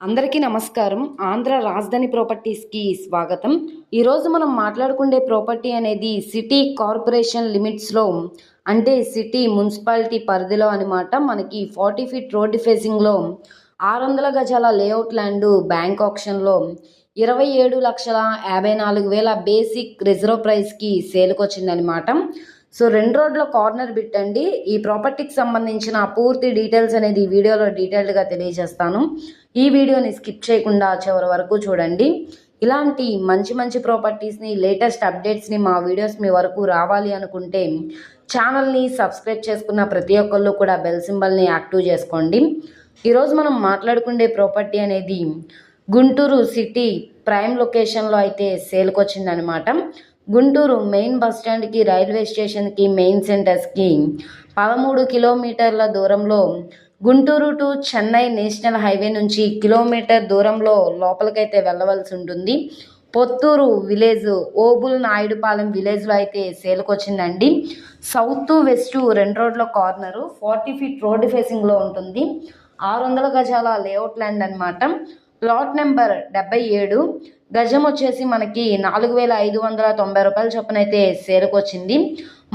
అందరికీ నమస్కారం. ఆంధ్ర రాజధాని ప్రాపర్టీస్కి స్వాగతం. ఈరోజు మనం మాట్లాడుకునే ప్రాపర్టీ అనేది సిటీ కార్పొరేషన్ లిమిట్స్లో, అంటే సిటీ మున్సిపాలిటీ పరిధిలో అనమాట. మనకి 40 ఫీట్ రోడ్డు ఫేసింగ్లో 600 గజాల లేఅవుట్ ల్యాండ్ బ్యాంక్ ఆప్షన్లో 27,54,000 బేసిక్ రిజర్వ్ ప్రైస్కి సేల్కి వచ్చిందనమాట. సో 2 రోడ్ల కార్నర్ బిట్ అండి. ఈ ప్రాపర్టీకి సంబంధించిన పూర్తి డీటెయిల్స్ అనేది ఈ వీడియోలో డీటెయిల్డ్గా తెలియజేస్తాను. ఈ వీడియోని స్కిప్ చేయకుండా చివరి వరకు చూడండి. ఇలాంటి మంచి మంచి ప్రాపర్టీస్ని, లేటెస్ట్ అప్డేట్స్ని మా వీడియోస్ మీ వరకు రావాలి అనుకుంటే ఛానల్ని సబ్స్క్రైబ్ చేసుకున్న ప్రతి ఒక్కళ్ళు కూడా బెల్ సింబల్ని యాక్టివ్ చేసుకోండి. ఈరోజు మనం మాట్లాడుకునే ప్రాపర్టీ అనేది గుంటూరు సిటీ ప్రైమ్ లొకేషన్లో అయితే సేల్కి వచ్చిందనమాట. గుంటూరు మెయిన్ బస్ స్టాండ్కి, రైల్వే స్టేషన్కి, మెయిన్ సెంటర్స్కి 13 కిలోమీటర్ల దూరంలో, Guntur to Chennai national highway నుంచి కిలోమీటర్ దూరంలో లోపలికైతే వెళ్ళవలసి ఉంటుంది. పొత్తూరు విలేజ్, ఓబుల్ నాయుడుపాలెం విలేజ్లో అయితే సేల్కి వచ్చిందండి. సౌత్ వెస్ట్ 2 రోడ్ల కార్నరు, 40 ఫీట్ రోడ్డు ఫేసింగ్లో ఉంటుంది. 600 గజాల లేఅవుట్ ల్యాండ్ అనమాట. Plot number 77. గజం వచ్చేసి మనకి 4,590 రూపాయల చొప్పున అయితే సేల్కి వచ్చింది.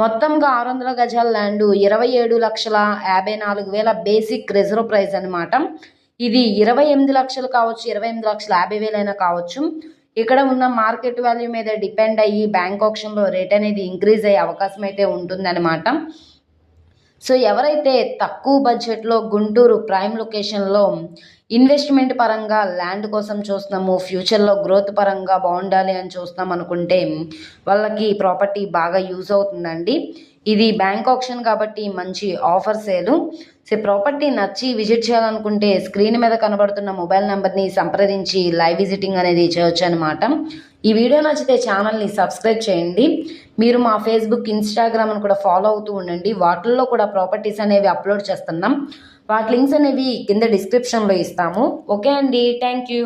మొత్తంగా 600 గజాల ల్యాండ్ 27,54,000 బేసిక్ రిజర్వ్ ప్రైస్ అనమాట. ఇది 28 లక్షలు కావచ్చు, 28,50,000 అయినా కావచ్చు. ఇక్కడ ఉన్న మార్కెట్ వాల్యూ మీద డిపెండ్ అయ్యి బ్యాంక్ ఆప్షన్లో రేట్ అనేది ఇంక్రీజ్ అయ్యే అవకాశం అయితే ఉంటుందన్నమాట. సో ఎవరైతే తక్కువ బడ్జెట్లో గుంటూరు ప్రైమ్ లొకేషన్లో ఇన్వెస్ట్మెంట్ పరంగా ల్యాండ్ కోసం చూస్తున్నాము, ఫ్యూచర్లో గ్రోత్ పరంగా బాగుండాలి అని చూస్తాం అనుకుంటే వాళ్ళకి ప్రాపర్టీ బాగా యూజ్ అవుతుందండి. ఇది బ్యాంక్ ఆప్షన్ కాబట్టి మంచి ఆఫర్ సేలు. సో ప్రాపర్టీ నచ్చి విజిట్ చేయాలనుకుంటే స్క్రీన్ మీద కనబడుతున్న మొబైల్ నెంబర్ని సంప్రదించి లైవ్ విజిటింగ్ అనేది చేయొచ్చు అనమాట. ఈ వీడియో నచ్చితే ఛానల్ని సబ్స్క్రైబ్ చేయండి. మీరు మా ఫేస్బుక్, ఇన్స్టాగ్రామ్ను కూడా ఫాలో అవుతూ ఉండండి. వాటిల్లో కూడా ప్రాపర్టీస్ అనేవి అప్లోడ్ చేస్తున్నాం. వాటి లింక్స్ అనేవి కింద డిస్క్రిప్షన్లో ఇస్తాము. ఓకే అండి, థ్యాంక్ యూ.